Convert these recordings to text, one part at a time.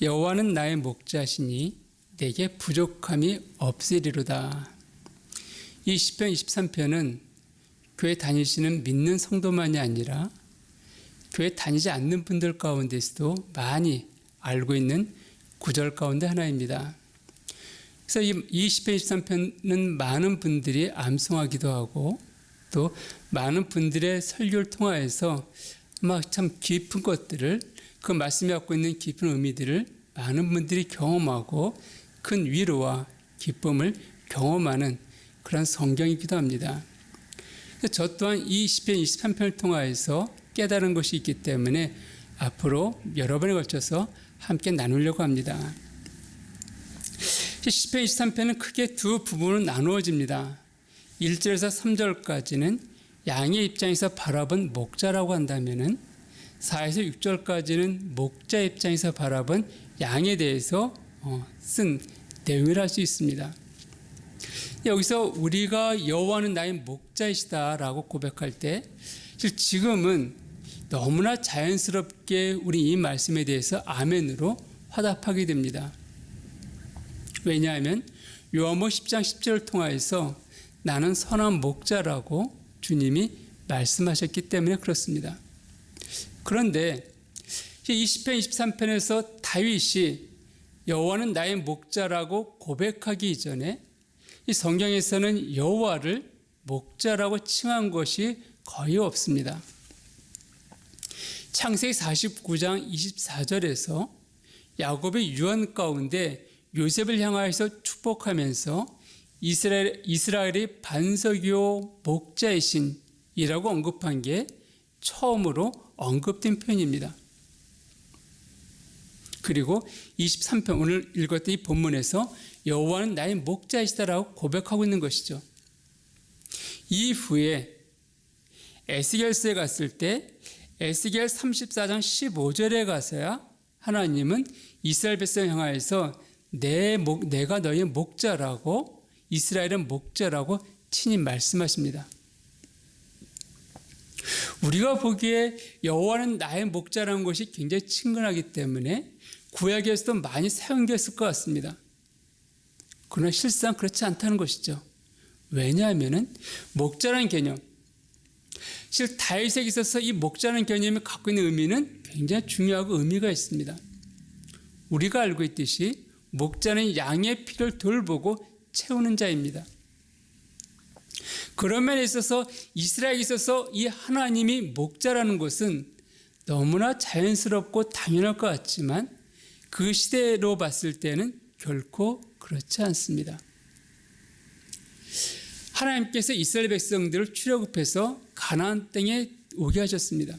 여호와는 나의 목자시니 내게 부족함이 없으리로다. 이 시편 23편은 교회 다니시는 믿는 성도만이 아니라 교회 다니지 않는 분들 가운데서도 많이 알고 있는 구절 가운데 하나입니다. 그래서 이 시편 23편은 많은 분들이 암송하기도 하고 또 많은 분들의 설교를 통하여서 막 참 깊은 것들을, 그 말씀이 갖고 있는 깊은 의미들을 많은 분들이 경험하고 큰 위로와 기쁨을 경험하는 그런 성경이기도 합니다. 저 또한 이 시편 23편을 통하여서 깨달은 것이 있기 때문에 앞으로 여러 번에 걸쳐서 함께 나누려고 합니다. 시편 23편은 크게 두 부분으로 나누어집니다. 1절에서 3절까지는 양의 입장에서 바라본 목자라고 한다면은 4에서 6절까지는 목자 입장에서 바라본 양에 대해서 쓴 내용이라 할 수 있습니다. 여기서 우리가 여호와는 나의 목자이시다라고 고백할 때 지금은 너무나 자연스럽게 우리 이 말씀에 대해서 아멘으로 화답하게 됩니다. 왜냐하면 요한복음 10장 10절을 통하여서 나는 선한 목자라고 주님이 말씀하셨기 때문에 그렇습니다. 그런데 이 시편 23편에서 다윗이 여호와는 나의 목자라고 고백하기 이전에 이 성경에서는 여호와를 목자라고 칭한 것이 거의 없습니다. 창세기 49장 24절에서 야곱의 유언 가운데 요셉을 향하여서 축복하면서 이스라엘의 반석이요 목자이신이라고 언급한 게 처음으로 언급된 표현입니다. 그리고 23편 오늘 읽었던 이 본문에서 여호와는 나의 목자이시다라고 고백하고 있는 것이죠. 이후에 에스겔서에 갔을 때 에스겔 34장 15절에 가서야 하나님은 이스라엘 백성을 향하여서 내가 너희의 목자라고, 이스라엘은 목자라고 친히 말씀하십니다. 우리가 보기에 여호와는 나의 목자라는 것이 굉장히 친근하기 때문에 구약에서도 많이 사용되었을 것 같습니다. 그러나 실상 그렇지 않다는 것이죠. 왜냐하면 목자라는 개념, 실 다윗에게 있어서 이 목자라는 개념이 갖고 있는 의미는 굉장히 중요하고 의미가 있습니다. 우리가 알고 있듯이 목자는 양의 피를 돌보고 채우는 자입니다. 그런 면에 있어서 이스라엘에 있어서 이 하나님이 목자라는 것은 너무나 자연스럽고 당연할 것 같지만 그 시대로 봤을 때는 결코 그렇지 않습니다. 하나님께서 이스라엘 백성들을 출애굽해서 가나안 땅에 오게 하셨습니다.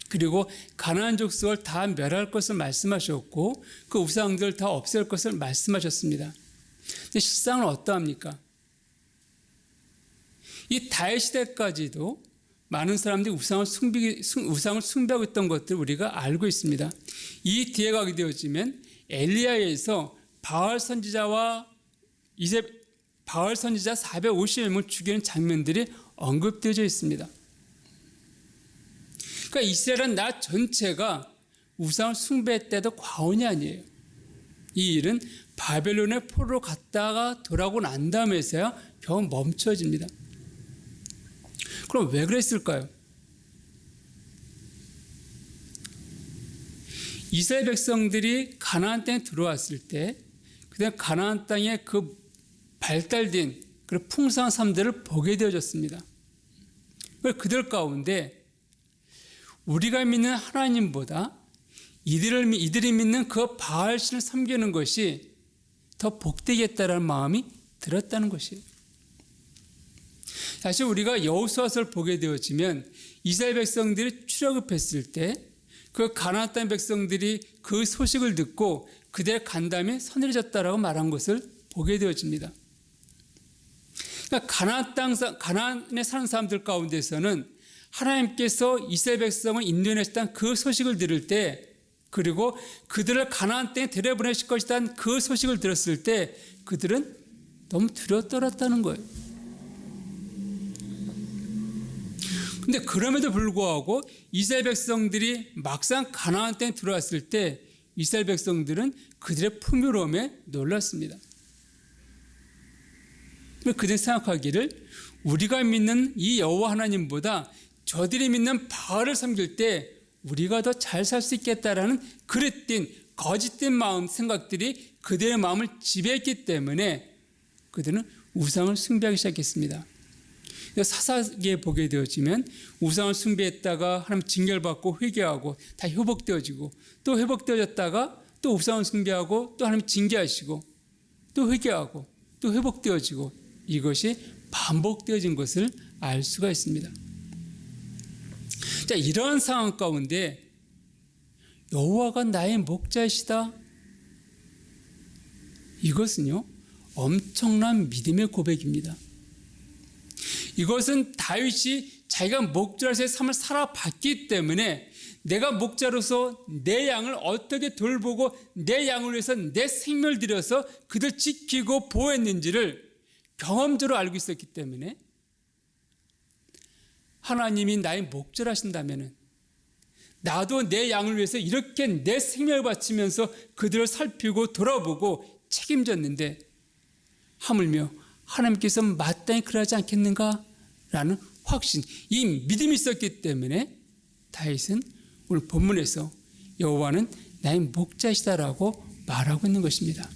그리고 가나안 족속을 다 멸할 것을 말씀하셨고 그 우상들을 다 없앨 것을 말씀하셨습니다. 근데 실상은 어떠합니까? 이 다윗 시대까지도 많은 사람들이 우상을 숭배하고 있던 것들을 우리가 알고 있습니다. 이 뒤에 가게 되어지면 엘리야에서 바알 선지자 450명을 죽이는 장면들이 언급되어져 있습니다. 그러니까 이스라엘은 나 전체가 우상을 숭배했다도 과언이 아니에요. 이 일은 바벨론의 포로로 갔다가 돌아오고 난 다음에서야 겨우 멈춰집니다. 그럼 왜 그랬을까요? 이스라엘 백성들이 가나안 땅에 들어왔을 때 그다음 가나안 땅에 그 발달된 그런 풍성한 삶들을 보게 되어졌습니다. 그들 가운데 우리가 믿는 하나님보다 이들이 믿는 그 바알신을 섬기는 것이 더 복되겠다라는 마음이 들었다는 것이에요. 사실 우리가 여호수아서를 보게 되어지면 이스라엘 백성들이 출애굽했을 때 그 가나안 땅 백성들이 그 소식을 듣고 그들의 간담이 서늘해졌다라고 말한 것을 보게 되어집니다. 그러니까 가나안에 사는 사람들 가운데서는 하나님께서 이스라엘 백성을 인도해내셨다는 그 소식을 들을 때, 그리고 그들을 가나안 땅에 데려보내실 것이라는 그 소식을 들었을 때 그들은 너무 두려워 떨었다는 거예요. 근데 그럼에도 불구하고 이스라엘 백성들이 막상 가나안 땅에 들어왔을 때 이스라엘 백성들은 그들의 풍요로움에 놀랐습니다. 그들이 생각하기를 우리가 믿는 이 여호와 하나님보다 저들이 믿는 바알을 섬길 때 우리가 더 잘 살 수 있겠다라는 그릇된 거짓된 마음 생각들이 그들의 마음을 지배했기 때문에 그들은 우상을 숭배하기 시작했습니다. 사사기에 보게 되어지면 우상을 숭배했다가 하나님 징계받고 회개하고 다 회복되어지고 또 회복되어졌다가 또 우상을 숭배하고 또 하나님 징계하시고 또 회개하고 또 회복되어지고 이것이 반복되어진 것을 알 수가 있습니다. 자, 이러한 상황 가운데 여호와가 나의 목자이시다. 이것은요, 엄청난 믿음의 고백입니다. 이것은 다윗이 자기가 목자로서의 삶을 살아봤기 때문에 내가 목자로서 내 양을 어떻게 돌보고 내 양을 위해서 내 생명을 들여서 그들 지키고 보호했는지를 경험적으로 알고 있었기 때문에 하나님이 나의 목자를 하신다면 나도 내 양을 위해서 이렇게 내 생명을 바치면서 그들을 살피고 돌아보고 책임졌는데 하물며 하나님께서 마땅히 그러하지 않겠는가? 라는 확신, 이 믿음이 있었기 때문에 다윗은 오늘 본문에서 여호와는 나의 목자이시다라고 말하고 있는 것입니다.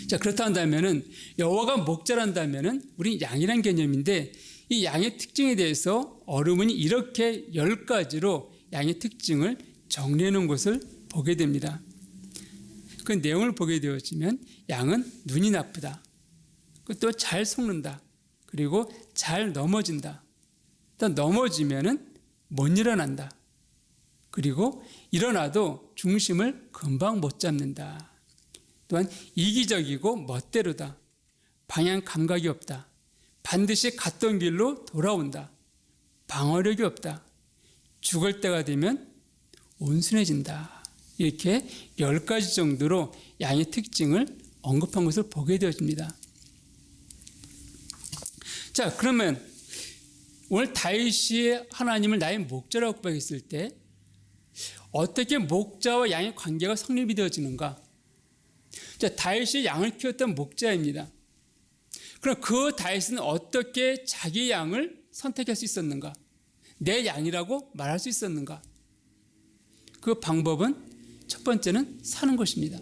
자, 그렇다면 여호와가 목자란다면 우리 양이란 개념인데 이 양의 특징에 대해서 어르문이 이렇게 10가지로 양의 특징을 정리해 놓은 것을 보게 됩니다. 그 내용을 보게 되어지면 양은 눈이 나쁘다. 또 잘 속는다. 그리고 잘 넘어진다. 또 넘어지면은 못 일어난다. 그리고 일어나도 중심을 금방 못 잡는다. 또한 이기적이고 멋대로다. 방향 감각이 없다. 반드시 갔던 길로 돌아온다. 방어력이 없다. 죽을 때가 되면 온순해진다. 이렇게 10가지 정도로 양의 특징을 언급한 것을 보게 되어집니다. 자, 그러면 오늘 다윗이 하나님을 나의 목자라고 고백했을 때 어떻게 목자와 양의 관계가 성립이 되어지는가? 자, 다윗이 양을 키웠던 목자입니다. 그럼 그 다윗은 어떻게 자기 양을 선택할 수 있었는가? 내 양이라고 말할 수 있었는가? 그 방법은 첫 번째는 사는 것입니다.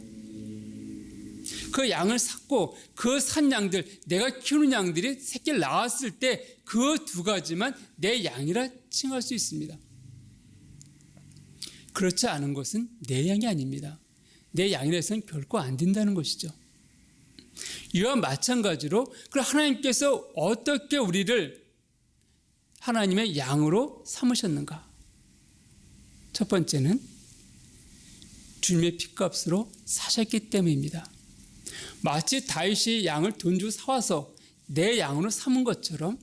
그 양을 샀고 그 산 양들, 내가 키우는 양들이 새끼를 낳았을 때 그 두 가지만 내 양이라 칭할 수 있습니다. 그렇지 않은 것은 내 양이 아닙니다. 내 양이라 해서는 결코 안 된다는 것이죠. 이와 마찬가지로 하나님께서 어떻게 우리를 하나님의 양으로 삼으셨는가? 첫 번째는 주님의 핏값으로 사셨기 때문입니다. 마치 다윗이 양을 돈 주고 사와서 내 양으로 삼은 것처럼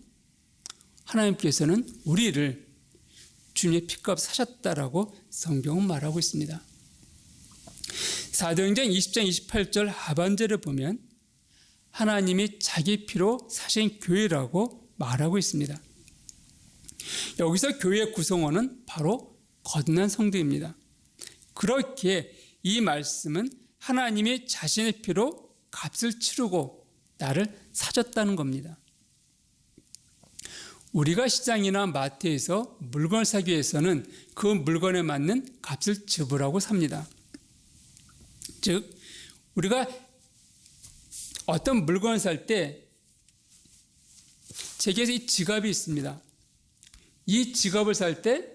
하나님께서는 우리를 주님의 핏값 사셨다라고 성경은 말하고 있습니다. 사도행전 20장 28절 하반절을 보면 하나님이 자기 피로 사신 교회라고 말하고 있습니다. 여기서 교회의 구성원은 바로 거듭난 성도입니다. 그렇게 이 말씀은 하나님이 자신의 피로 값을 치르고 나를 사줬다는 겁니다. 우리가 시장이나 마트에서 물건을 사기 위해서는 그 물건에 맞는 값을 지불하고 삽니다. 즉, 우리가 어떤 물건을 살 때 제게서 이 지갑이 있습니다. 이 지갑을 살 때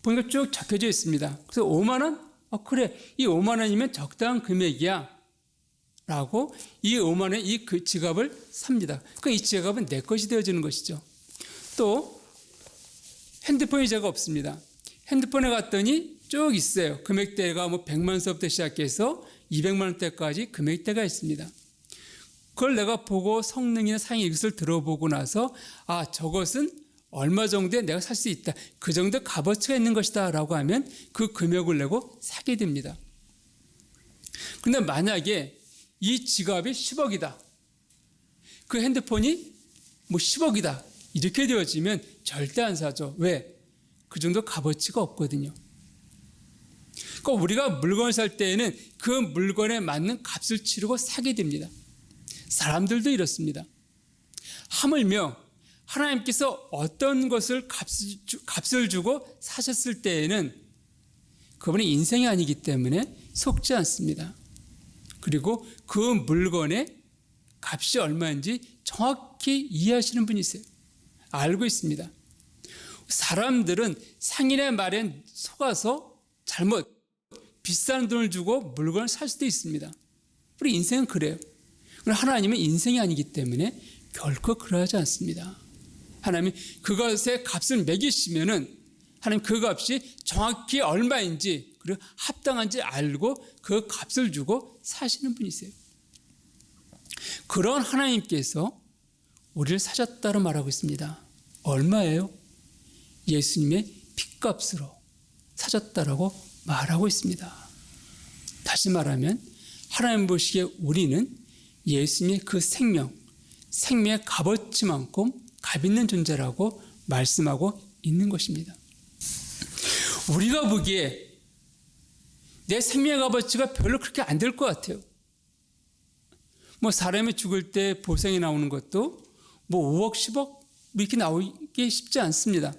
보니까 쭉 적혀져 있습니다. 그래서 5만 원? 그래, 이 5만 원이면 적당한 금액이야 라고 이 5만 원에 이 지갑을 삽니다. 이 지갑은 내 것이 되어지는 것이죠. 또 핸드폰이 제가 없습니다. 핸드폰에 갔더니 쭉 있어요. 금액대가 100만 원서부터 시작해서 200만 원대까지 금액대가 있습니다. 그걸 내가 보고 성능이나 사용 이것을 들어보고 나서 저것은 얼마 정도에 내가 살 수 있다. 그 정도 값어치가 있는 것이다 라고 하면 그 금액을 내고 사게 됩니다. 그런데 만약에 이 지갑이 10억이다. 그 핸드폰이 10억이다. 이렇게 되어지면 절대 안 사죠. 왜? 그 정도 값어치가 없거든요. 그러니까 우리가 물건을 살 때에는 그 물건에 맞는 값을 치르고 사게 됩니다. 사람들도 이렇습니다. 하물며 하나님께서 어떤 것을 값을 주고 사셨을 때에는 그분의 인생이 아니기 때문에 속지 않습니다. 그리고 그 물건의 값이 얼마인지 정확히 이해하시는 분이세요. 알고 있습니다. 사람들은 상인의 말에 속아서 잘못 비싼 돈을 주고 물건을 살 수도 있습니다. 우리 인생은 그래요. 그러나 하나님은 인생이 아니기 때문에 결코 그러하지 않습니다. 하나님이 그것의 값을 매기시면은 하나님 그 값이 정확히 얼마인지 그리고 합당한지 알고 그 값을 주고 사시는 분이세요. 그런 하나님께서 우리를 사셨다고 말하고 있습니다. 얼마예요? 예수님의 핏값으로 사셨다라고 말하고 있습니다. 다시 말하면 하나님 보시기에 우리는 예수님의 그 생명의 값어치만큼 값 있는 존재라고 말씀하고 있는 것입니다. 우리가 보기에 내 생명의 값어치가 별로 그렇게 안 될 것 같아요. 사람이 죽을 때 보상이 나오는 것도 5억, 10억 이렇게 나오기 쉽지 않습니다.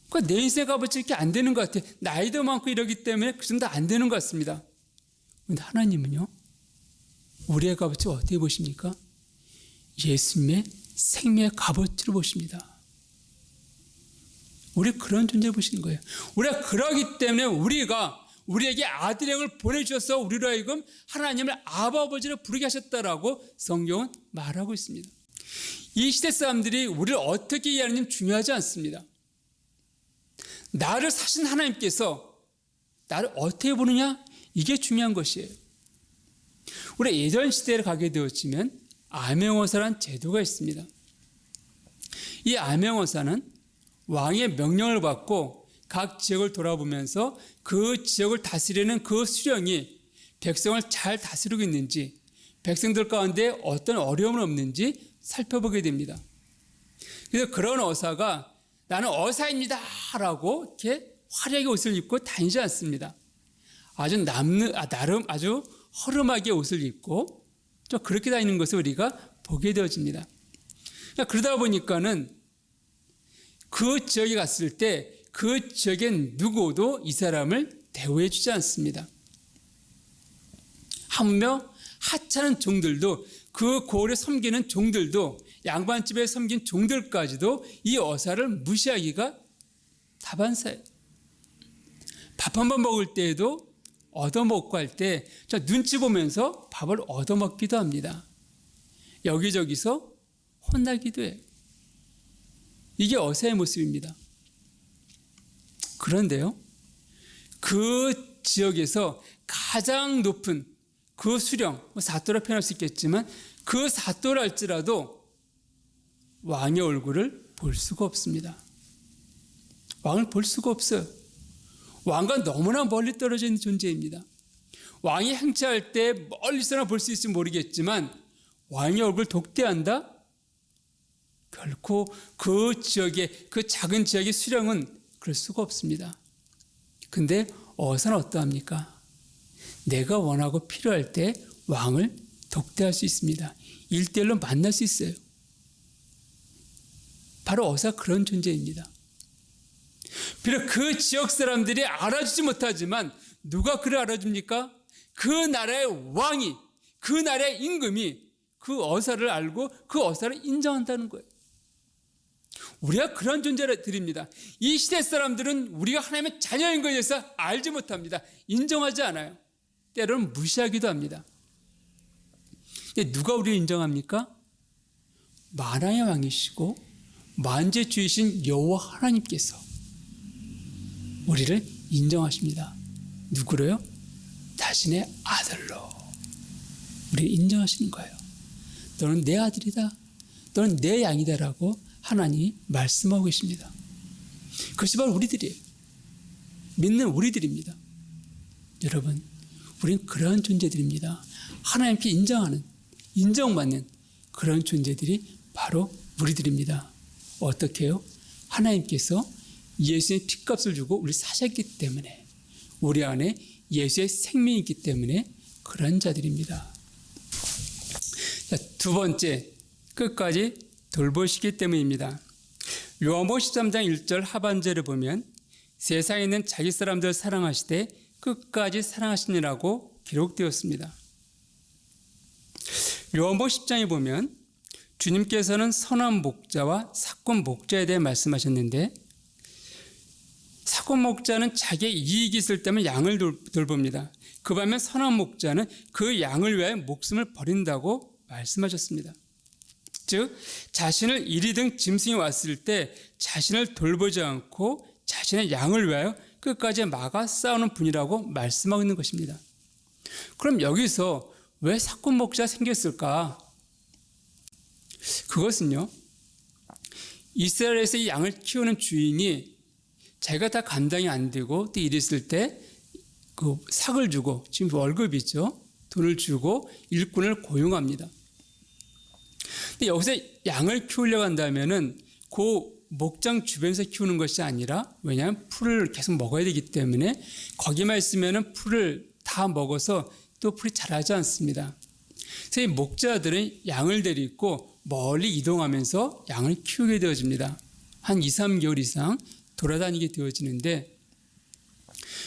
그러니까 내 인생의 값어치 이렇게 안 되는 것 같아요. 나이도 많고 이러기 때문에 그 정도 안 되는 것 같습니다. 그런데 하나님은요, 우리의 값어치 어떻게 보십니까? 예수님의 생명의 값어치로 보십니다. 우리 그런 존재를 보시는 거예요. 우리가 그러기 때문에 우리에게 아들의 영을 보내주셔서 우리로 하여금 하나님을 아버지로 부르게 하셨다라고 성경은 말하고 있습니다. 이 시대 사람들이 우리를 어떻게 이해하느냐는 중요하지 않습니다. 나를 사신 하나님께서 나를 어떻게 보느냐, 이게 중요한 것이에요. 우리 예전 시대를 가게 되었지만 암행어사라는 제도가 있습니다. 이 암행어사는 왕의 명령을 받고 각 지역을 돌아보면서 그 지역을 다스리는 그 수령이 백성을 잘 다스리고 있는지, 백성들 가운데 어떤 어려움은 없는지 살펴보게 됩니다. 그래서 그런 어사가 나는 어사입니다 라고 이렇게 화려하게 옷을 입고 다니지 않습니다. 나름 아주 허름하게 옷을 입고 좀 그렇게 다니는 것을 우리가 보게 되어집니다. 그러다 보니까는 그 지역에 갔을 때 그 지역엔 누구도 이 사람을 대우해 주지 않습니다. 하물며 하찮은 종들도, 그 고을에 섬기는 종들도, 양반집에 섬긴 종들까지도 이 어사를 무시하기가 다반사예요. 밥 한 번 먹을 때에도 얻어먹고 할 때 눈치 보면서 밥을 얻어먹기도 합니다. 여기저기서 혼나기도 해요. 이게 어사의 모습입니다. 그런데요, 그 지역에서 가장 높은 그 수령, 사또라 표현할 수 있겠지만 그 사또라 할지라도 왕의 얼굴을 볼 수가 없습니다. 왕을 볼 수가 없어요. 왕과 너무나 멀리 떨어져 있는 존재입니다. 왕이 행차할 때 멀리서나 볼 수 있을지 모르겠지만 왕의 얼굴을 독대한다? 결코 그 지역의, 그 작은 지역의 수령은 그럴 수가 없습니다. 근데 어사는 어떠합니까? 내가 원하고 필요할 때 왕을 독대할 수 있습니다. 1대1로 만날 수 있어요. 바로 어사 그런 존재입니다. 비록 그 지역 사람들이 알아주지 못하지만 누가 그를 알아줍니까? 그 나라의 왕이, 그 나라의 임금이 그 어사를 알고 그 어사를 인정한다는 거예요. 우리가 그런 존재들입니다. 이 시대 사람들은 우리가 하나님의 자녀인 것에 대해서 알지 못합니다. 인정하지 않아요. 때로는 무시하기도 합니다. 누가 우리를 인정합니까? 만왕의 왕이시고 만재주이신 여호와 하나님께서 우리를 인정하십니다. 누구로요? 자신의 아들로 우리를 인정하시는 거예요. 너는 내 아들이다, 너는 내 양이다라고 하나님이 말씀하고 계십니다. 그것이 바로 우리들이에요. 믿는 우리들입니다. 여러분, 우리는 그러한 존재들입니다. 하나님께 인정하는, 인정받는 그런 존재들이 바로 우리들입니다. 어떻게 해요? 하나님께서 예수의 핏값을 주고 우리 사셨기 때문에 우리 안에 예수의 생명이 있기 때문에 그런 자들입니다. 자, 두 번째, 끝까지 돌보시기 때문입니다. 요한복음 13장 1절 하반절을 보면 세상에 있는 자기 사람들을 사랑하시되 끝까지 사랑하시니라고 기록되었습니다. 요한복음 10장에 보면 주님께서는 선한 목자와 삭군 목자에 대해 말씀하셨는데, 삭군 목자는 자기의 이익이 있을 때면 양을 돌봅니다. 그 반면 선한 목자는 그 양을 위하여 목숨을 버린다고 말씀하셨습니다. 즉 자신을 이리등 짐승이 왔을 때 자신을 돌보지 않고 자신의 양을 위하여 끝까지 막아 싸우는 분이라고 말씀하고 있는 것입니다. 그럼 여기서 왜 삭군 목자가 생겼을까? 그것은요, 이스라엘에서 이 양을 키우는 주인이 자기가 다 감당이 안 되고 또 이랬을 때 그 삭을 주고, 지금 월급이죠, 돈을 주고 일꾼을 고용합니다. 근데 여기서 양을 키우려고 한다면은 그 목장 주변에서 키우는 것이 아니라, 왜냐하면 풀을 계속 먹어야 되기 때문에 거기만 있으면은 풀을 다 먹어서 또 풀이 자라지 않습니다. 그래서 이 목자들은 양을 데리고 멀리 이동하면서 양을 키우게 되어집니다. 한 2, 3개월 이상 돌아다니게 되어지는데,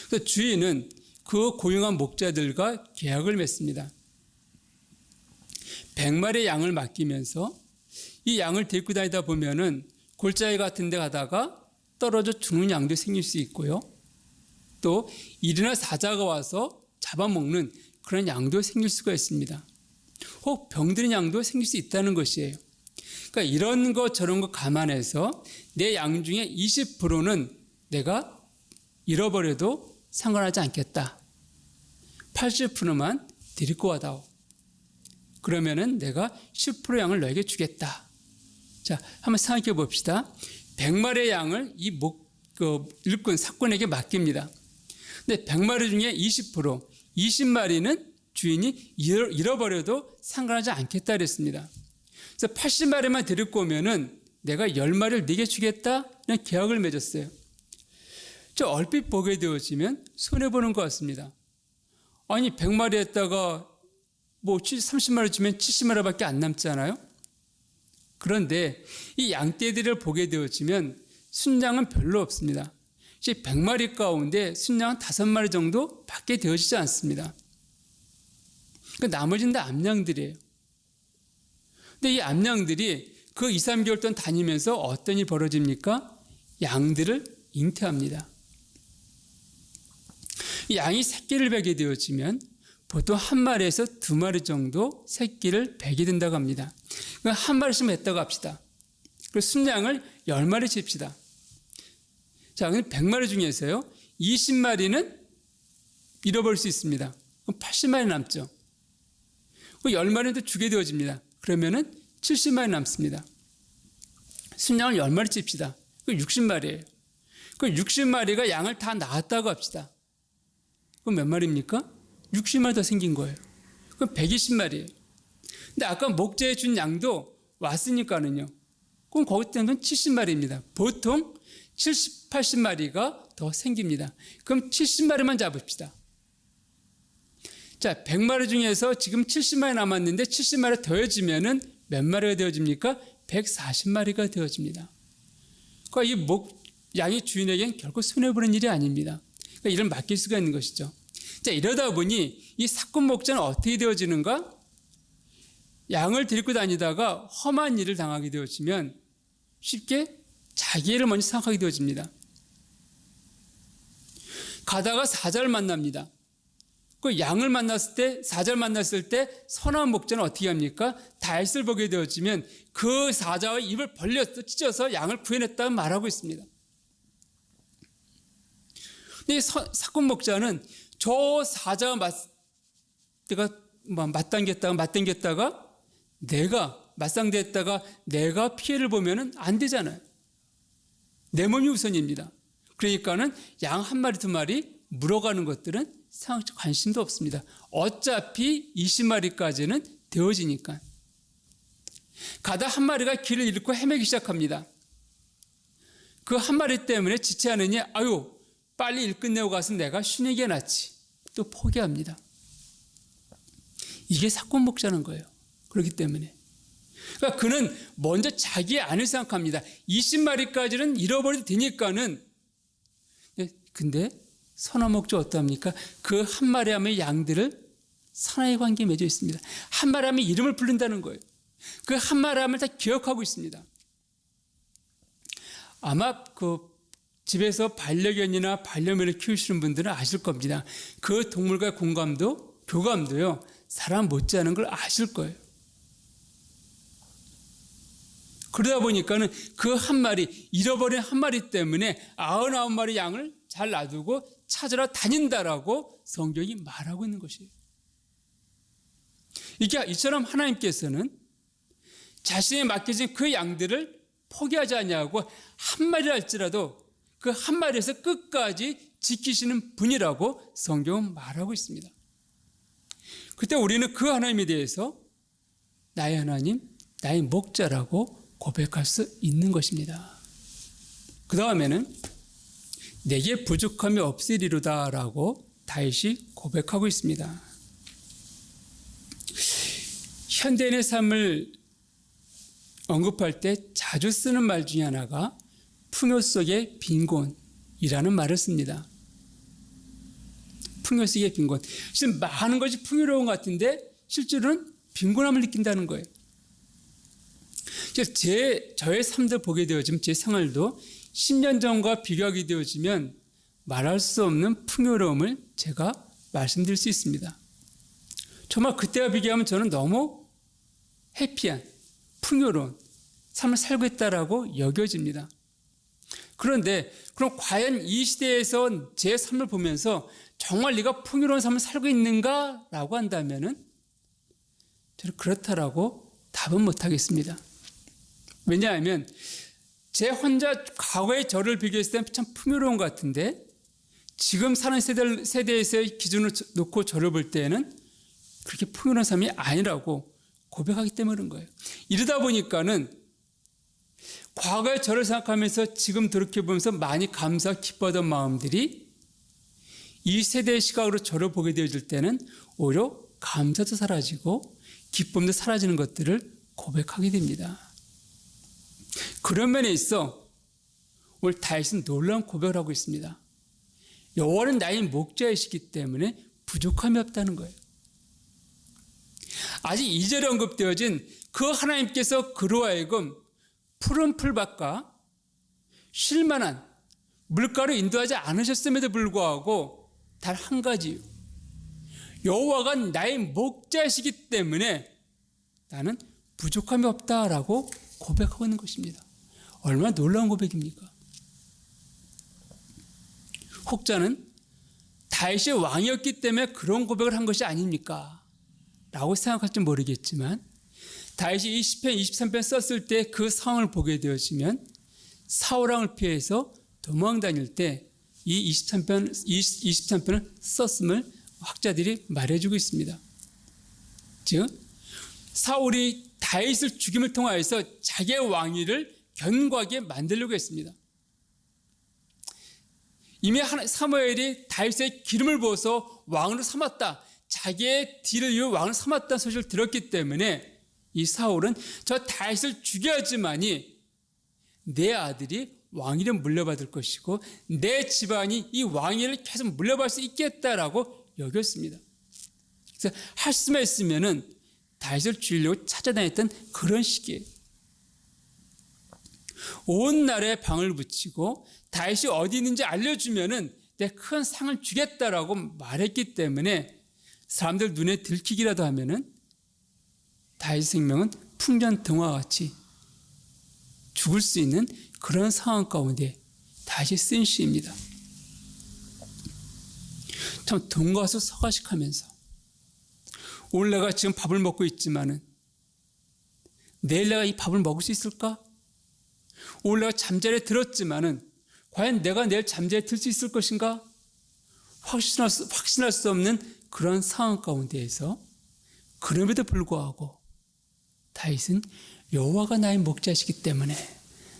그 주인은 그 고용한 목자들과 계약을 맺습니다. 100마리의 양을 맡기면서 이 양을 데리고 다니다 보면은 골짜기 같은 데 가다가 떨어져 죽는 양도 생길 수 있고요, 또 일이나 사자가 와서 잡아먹는 그런 양도 생길 수가 있습니다. 혹 병드는 양도 생길 수 있다는 것이에요. 그러니까 이런 것 저런 거 감안해서 내 양 중에 20%는 내가 잃어버려도 상관하지 않겠다. 80%만 데리고 와다오. 그러면은 내가 10% 양을 너에게 주겠다. 자, 한번 생각해 봅시다. 100마리의 양을 이 일꾼 삭군에게 맡깁니다. 근데 100마리 중에 20%, 20마리는 주인이 잃어버려도 상관하지 않겠다 그랬습니다. 그래서 80마리만 데리고 오면은 내가 10마리를 네게 주겠다. 그냥 계약을 맺었어요. 저 얼핏 보게 되어지면 손해보는 것 같습니다. 아니 100마리 했다가 뭐 30마리 주면 70마리밖에 안 남잖아요. 그런데 이 양떼들을 보게 되어지면 순양은 별로 없습니다. 100마리 가운데 순양은 5마리 정도 밖에 되어지지 않습니다. 나머지는 다 암양들이에요. 근데 이 암양들이 그 2, 3개월 동안 다니면서 어떤 일이 벌어집니까? 양들을 잉태합니다. 양이 새끼를 베게 되어지면 보통 한 마리에서 2마리 정도 새끼를 베게 된다고 합니다. 한 마리씩 했다고 합시다. 그리고 순양을 10마리 칩시다. 자, 100마리 중에서요, 20마리는 잃어버릴 수 있습니다. 그럼 80마리 남죠. 10마리도 주게 되어집니다. 그러면은 70마리 남습니다. 순양을 10마리 칩시다. 그럼 60마리예요. 그럼 60마리가 양을 다 낳았다고 합시다. 그럼 몇 마리입니까? 60마리 더 생긴 거예요. 그럼 120마리예요. 근데 아까 목자에 준 양도 왔으니까는요, 그럼 거기 때는 70마리입니다. 보통 70, 80마리가 더 생깁니다. 그럼 70마리만 잡읍시다. 자, 100마리 중에서 지금 70마리 남았는데 70마리 더해지면은 몇 마리가 되어집니까? 140마리가 되어집니다. 그러니까 이 양의 주인에겐 결코 손해보는 일이 아닙니다. 그러니까 이를 맡길 수가 있는 것이죠. 자, 이러다 보니 이 삭군 목자는 어떻게 되어지는가? 양을 데리고 다니다가 험한 일을 당하게 되어지면 쉽게 자기를 먼저 생각하게 되어집니다. 가다가 사자를 만납니다. 그 양을 만났을 때, 사자를 만났을 때 선한 목자는 어떻게 합니까? 다윗을 보게 되어지면 그 사자의 입을 벌려서 찢어서 양을 구해냈다고 말하고 있습니다. 근데 삭군 목자는 저 사자가 맞당겼다가 내가 맞상대했다가 내가 피해를 보면은 안 되잖아요. 내 몸이 우선입니다. 그러니까는 양 한 마리, 2마리 물어가는 것들은 관심도 없습니다. 어차피 20마리까지는 되어지니까. 가다 한 마리가 길을 잃고 헤매기 시작합니다. 그 한 마리 때문에 지체하느니, 아유, 빨리 일 끝내고 가서 내가 쉬는 게 낫지. 또 포기합니다. 이게 사건 목자는 거예요. 그렇기 때문에. 그러니까 그는 먼저 자기의 안을 생각합니다. 20마리까지는 잃어버려도 되니까는. 근데 선한 목자 어떠합니까? 그 한 마리 하면 양들을 사나이 관계에 맺어 있습니다. 한 마리 하면 이름을 부른다는 거예요. 그 한 마리 하면 다 기억하고 있습니다. 아마 그 집에서 반려견이나 반려묘를 키우시는 분들은 아실 겁니다. 그 동물과의 교감도요, 사람 못지않은 걸 아실 거예요. 그러다 보니까는 그 한 마리, 잃어버린 한 마리 때문에 99마리 양을 잘 놔두고 찾으러 다닌다라고 성경이 말하고 있는 것이에요. 이처럼 하나님께서는 자신이 맡겨진 그 양들을 포기하지 않냐고 한 마리라 할지라도 그 한 마리에서 끝까지 지키시는 분이라고 성경은 말하고 있습니다. 그때 우리는 그 하나님에 대해서 나의 하나님, 나의 목자라고 고백할 수 있는 것입니다. 그 다음에는 내게 부족함이 없으리로다 라고 다윗이 고백하고 있습니다. 현대인의 삶을 언급할 때 자주 쓰는 말 중에 하나가 풍요 속의 빈곤이라는 말을 씁니다. 풍요 속의 빈곤. 지금 많은 것이 풍요로운 것 같은데 실제로는 빈곤함을 느낀다는 거예요. 저의 삶도 보게 되어지면 제 생활도 10년 전과 비교하게 되어지면 말할 수 없는 풍요로움을 제가 말씀드릴 수 있습니다. 정말 그때와 비교하면 저는 너무 해피한 풍요로운 삶을 살고 있다라고 여겨집니다. 그런데 그럼 과연 이 시대에서 제 삶을 보면서 정말 네가 풍요로운 삶을 살고 있는가라고 한다면은 저는 그렇다라고 답은 못하겠습니다. 왜냐하면 제 혼자 과거의 저를 비교했을 때는 참 풍요로운 것 같은데 지금 사는 세대에서의 기준을 놓고 저를 볼 때는 그렇게 풍요로운 삶이 아니라고 고백하기 때문에 그런 거예요. 이러다 보니까는 과거의 저를 생각하면서 지금 돌이켜보면서 많이 감사하고 기뻐하던 마음들이 이 세대의 시각으로 저를 보게 되어질 때는 오히려 감사도 사라지고 기쁨도 사라지는 것들을 고백하게 됩니다. 그런 면에 있어 오늘 다윗은 놀라운 고백을 하고 있습니다. 여호와는 나의 목자이시기 때문에 부족함이 없다는 거예요. 아직 2절에 언급되어진 그 하나님께서 그로 하여금 푸른 풀밭과 쉴만한 물가로 인도하지 않으셨음에도 불구하고 단 한 가지요. 여호와가 나의 목자이시기 때문에 나는 부족함이 없다라고 고백하고 있는 것입니다. 얼마나 놀라운 고백입니까? 혹자는 다윗이 왕이었기 때문에 그런 고백을 한 것이 아닙니까? 라고 생각할지 모르겠지만 다윗이 이 시편 23편 썼을 때 그 상황을 보게 되어지면 사울왕을 피해서 도망 다닐 때 이 23편을 썼음을 학자들이 말해주고 있습니다. 즉 사울이 다윗을 죽임을 통하여서 자기의 왕위를 견고하게 만들려고 했습니다. 이미 사무엘이 다윗의 기름을 부어서 왕으로 삼았다. 자기의 뒤를 이어 왕을 삼았다는 소식을 들었기 때문에 이 사울은 저 다윗을 죽여야지만이 내 아들이 왕위를 물려받을 것이고 내 집안이 이 왕위를 계속 물려받을 수 있겠다라고 여겼습니다. 그래서 할 수만 있으면은 다윗을 죽이려고 찾아다녔던 그런 시기에 온 나라에 방을 붙이고 다윗이 어디 있는지 알려주면은 내 큰 상을 주겠다라고 말했기 때문에 사람들 눈에 들키기라도 하면은 다윗 생명은 풍전등화와 같이 죽을 수 있는 그런 상황 가운데 다시 쓴 시입니다. 참 돈가서 서가식하면서 오늘 내가 지금 밥을 먹고 있지만은 내일 내가 이 밥을 먹을 수 있을까? 오늘 내가 잠자리에 들었지만은 과연 내가 내일 잠자리에 들 수 있을 것인가? 확신할 수 없는 그런 상황 가운데에서 그럼에도 불구하고 다윗은 여호와가 나의 목자이시기 때문에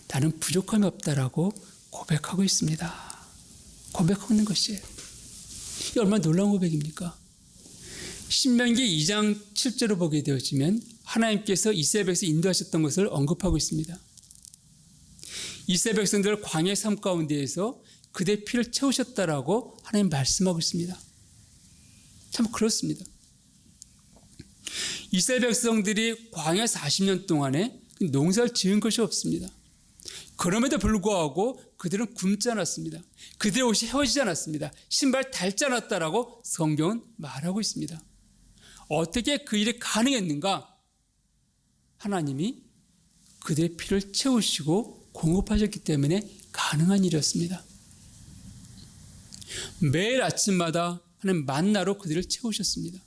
나는 부족함이 없다라고 고백하고 있습니다. 고백하고 있는 것이에요. 이게 얼마나 놀라운 고백입니까? 신명기 2장 7절을 보게 되어지면 하나님께서 이스라엘 백성 인도하셨던 것을 언급하고 있습니다. 이스라엘 백성들을 광야의 삶 가운데에서 그들의 피를 채우셨다라고 하나님 말씀하고 있습니다. 참 그렇습니다. 이스라엘 백성들이 광야 40년 동안에 농사를 지은 것이 없습니다. 그럼에도 불구하고 그들은 굶지 않았습니다. 그들의 옷이 헤어지지 않았습니다. 신발 닳지 않았다라고 성경은 말하고 있습니다. 어떻게 그 일이 가능했는가? 하나님이 그들의 피를 채우시고 공급하셨기 때문에 가능한 일이었습니다. 매일 아침마다 하나님 만나로 그들을 채우셨습니다.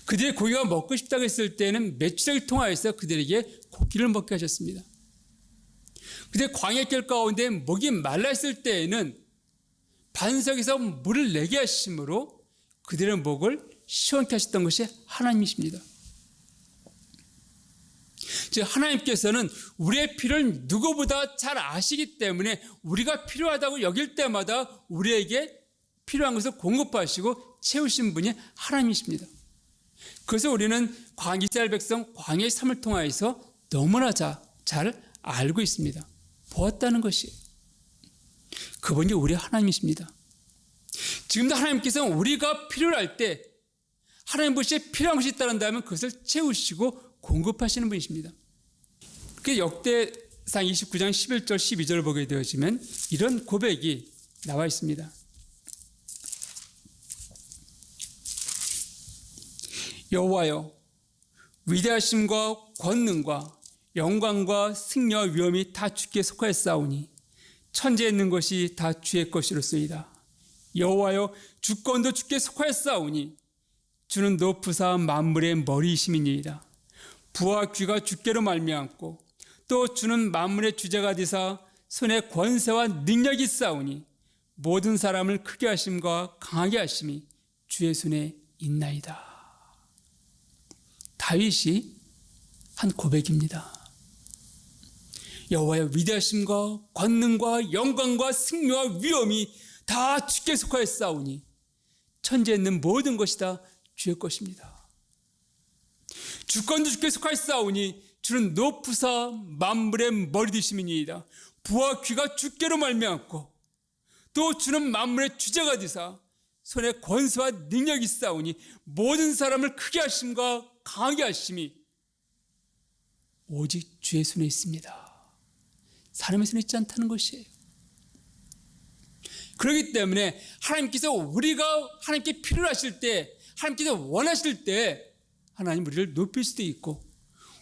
그들의 고기가 먹고 싶다고 했을 때는 메추라기를 통하여서 그들에게 고기를 먹게 하셨습니다. 그들의 광야길 가운데 목이 말라 있을 때에는 반석에서 물을 내게 하심으로 그들의 목을 시원케 하셨던 것이 하나님이십니다. 즉 하나님께서는 우리의 필요를 누구보다 잘 아시기 때문에 우리가 필요하다고 여길 때마다 우리에게 필요한 것을 공급하시고 채우신 분이 하나님이십니다. 그래서 우리는 이스라엘 백성 광야의 삶을 통하여서 너무나 잘 알고 있습니다. 보았다는 것이 그분이 우리의 하나님이십니다. 지금도 하나님께서는 우리가 필요할 때 하나님 보시기에 필요한 것이 있다면 그것을 채우시고 공급하시는 분이십니다. 역대상 29장 11절 12절을 보게 되어지면 이런 고백이 나와 있습니다. 여호와여, 위대하심과 권능과 영광과 승리와 위엄이 다 주께 속하였사오니 천지에 있는 것이 다 주의 것이로소이다. 여호와여, 주권도 주께 속하였사오니 주는 높으사 만물의 머리이심이니이다. 부와 귀가 주께로 말미암고 또 주는 만물의 주제가 되사 손에 권세와 능력이 있사오니 모든 사람을 크게 하심과 강하게 하심이 주의 손에 있나이다. 다윗이 한 고백입니다. 여호와의 위대하심과 권능과 영광과 승리와 위엄이 다 주께 속하였사오니 천지에 있는 모든 것이 다 주의 것입니다. 주권도 주께 속하였사오니 주는 높으사 만물의 머리 되심이니이다. 부와 귀가 주께로 말미암고 또 주는 만물의 주제가 되사 손에 권세와 능력이 있사오니 모든 사람을 크게 하심과 강하게 하심이 오직 주의 손에 있습니다. 사람의 손에 있지 않다는 것이에요. 그렇기 때문에 하나님께서 우리가 하나님께 필요로 하실 때, 하나님께서 원하실 때 하나님 우리를 높일 수도 있고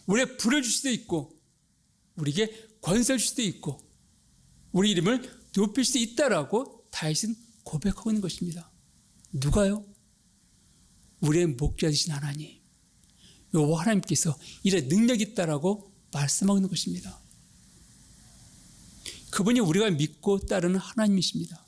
우리의 부를 줄 수도 있고 우리에게 권세를 줄 수도 있고 우리 이름을 높일 수 있다라고 다윗은 고백하고 있는 것입니다. 누가요? 우리의 목자 되신 하나님, 여호와 하나님께서 이래 능력이 있다라고 말씀하고 있는 것입니다. 그분이 우리가 믿고 따르는 하나님이십니다.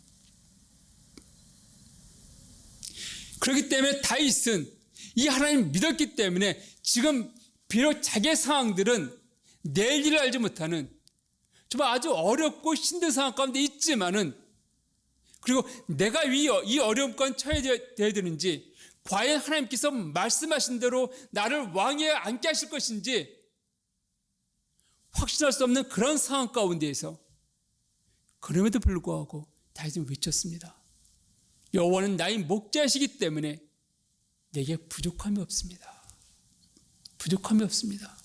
그렇기 때문에 다윗은 이 하나님을 믿었기 때문에 지금 비록 자기의 상황들은 내일 일을 알지 못하는 정말 아주 어렵고 힘든 상황 가운데 있지만은 그리고 내가 이 어려움 가운데 처해야 되는지 과연 하나님께서 말씀하신 대로 나를 왕위에 앉게 하실 것인지 확신할 수 없는 그런 상황 가운데에서 그럼에도 불구하고 다윗은 외쳤습니다. 여호와는 나의 목자이시기 때문에 내게 부족함이 없습니다. 부족함이 없습니다.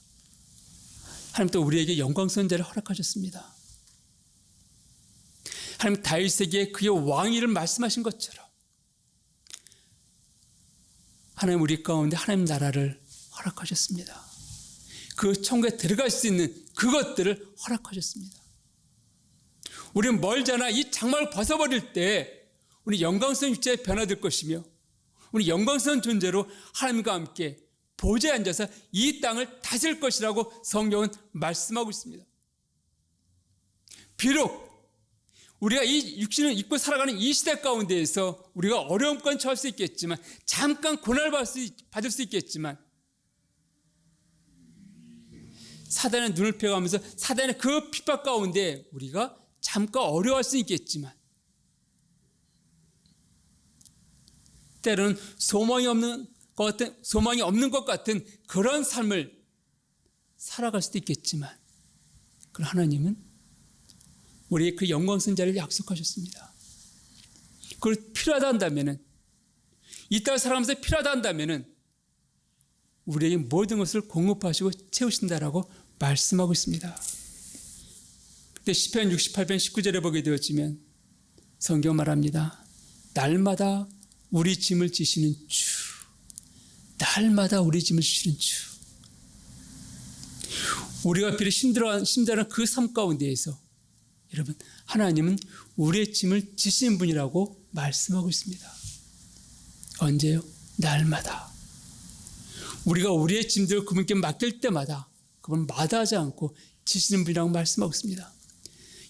하나님 또 우리에게 영광스러운 자를 허락하셨습니다. 하나님 다윗에게 그의 왕위를 말씀하신 것처럼 하나님 우리 가운데 하나님 나라를 허락하셨습니다. 그 천국에 들어갈 수 있는 그것들을 허락하셨습니다. 우리는 멀잖아. 이 장막을 벗어버릴 때 우리 영광스러운 육체에 변화될 것이며 우리 영광스러운 존재로 하나님과 함께 보좌에 앉아서 이 땅을 다스릴 것이라고 성경은 말씀하고 있습니다. 비록 우리가 이 육신을 입고 살아가는 이 시대 가운데에서 우리가 어려움 가운데 처할 수 있겠지만 잠깐 고난을 받을 수 있겠지만 사단의 눈을 펴가면서 사단의 그 핍박 가운데 우리가 잠깐 어려워할 수 있겠지만 때로는 소망이 없는 것 같은 그런 삶을 살아갈 수도 있겠지만, 그러나 하나님은 우리의 그 영광스러운 자리를 약속하셨습니다. 그걸 필요하다 한다면은, 이 땅을 살아가면서 필요하다 한다면은 우리에게 모든 것을 공급하시고 채우신다라고 말씀하고 있습니다. 그때 시편 68편 19절에 보게 되었지만 성경 말합니다. 날마다 우리 짐을 지시는 주, 날마다 우리 짐을 지시는 주. 우리가 비록 힘들어하는 그 삶 가운데에서 여러분, 하나님은 우리의 짐을 지시는 분이라고 말씀하고 있습니다. 언제요? 날마다. 우리가 우리의 짐들을 그분께 맡길 때마다 그분 마다하지 않고 지시는 분이라고 말씀하고 있습니다.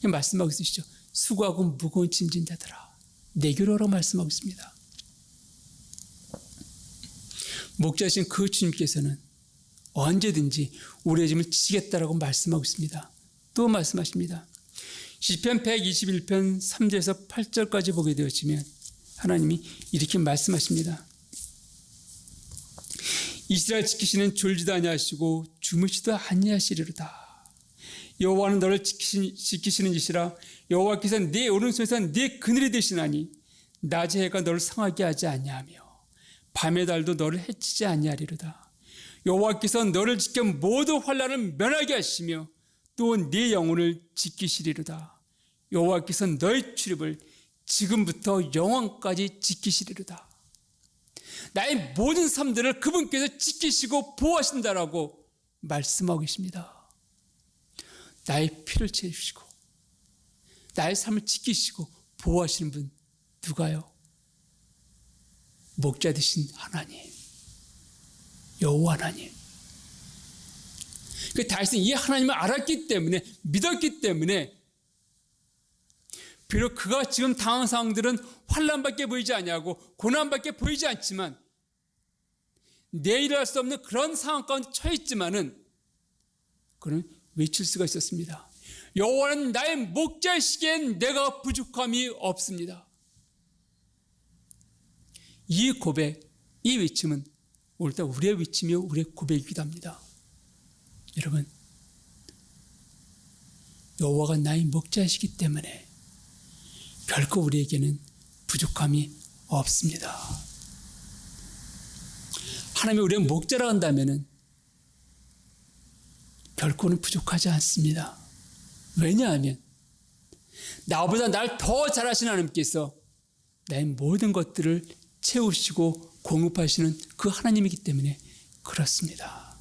말씀하고 있으시죠. 수고하고 무거운 짐진 자들아, 내게로 오라고 말씀하고 있습니다. 목자이신 그 주님께서는 언제든지 우리의 짐을 지시겠다라고 말씀하고 있습니다. 또 말씀하십니다. 시편 121편 3절에서 8절까지 보게 되었지만 하나님이 이렇게 말씀하십니다. 이스라엘 지키시는 졸지도 아니하시고 주무시도 아니하시리로다. 여호와는 너를 지키시는 이시라. 여호와께서 네 오른손에서 네 그늘이 되시나니 낮의 해가 너를 상하게 하지 아니하며 밤의 달도 너를 해치지 아니하리로다. 여호와께서 너를 지켜 모든 환난을 면하게 하시며 또 네 영혼을 지키시리로다. 여호와께서 너의 출입을 지금부터 영원까지 지키시리로다. 나의 모든 삶들을 그분께서 지키시고 보호하신다라고 말씀하고 계십니다. 나의 피를 채우시고 나의 삶을 지키시고 보호하시는 분 누가요? 목자 되신 하나님, 여호와 하나님. 그 다윗은 이 하나님을 알았기 때문에, 믿었기 때문에 비록 그가 지금 당한 상황들은 환난밖에 보이지 아니하고 고난밖에 보이지 않지만, 내일을 할 수 없는 그런 상황 가운데 처했지만은 그는 외칠 수가 있었습니다. 여호와는 나의 목자이시기엔 내가 부족함이 없습니다. 이 고백, 이 외침은 오늘날 우리의 외침이요 우리의 고백이기도 합니다. 여러분, 여호와가 나의 목자이시기 때문에 결코 우리에게는 부족함이 없습니다. 하나님이 우리의 목자라 한다면은 결코는 부족하지 않습니다. 왜냐하면 나보다 날 더 잘하시는 하나님께서 나의 모든 것들을 채우시고 공급하시는 그 하나님이기 때문에 그렇습니다.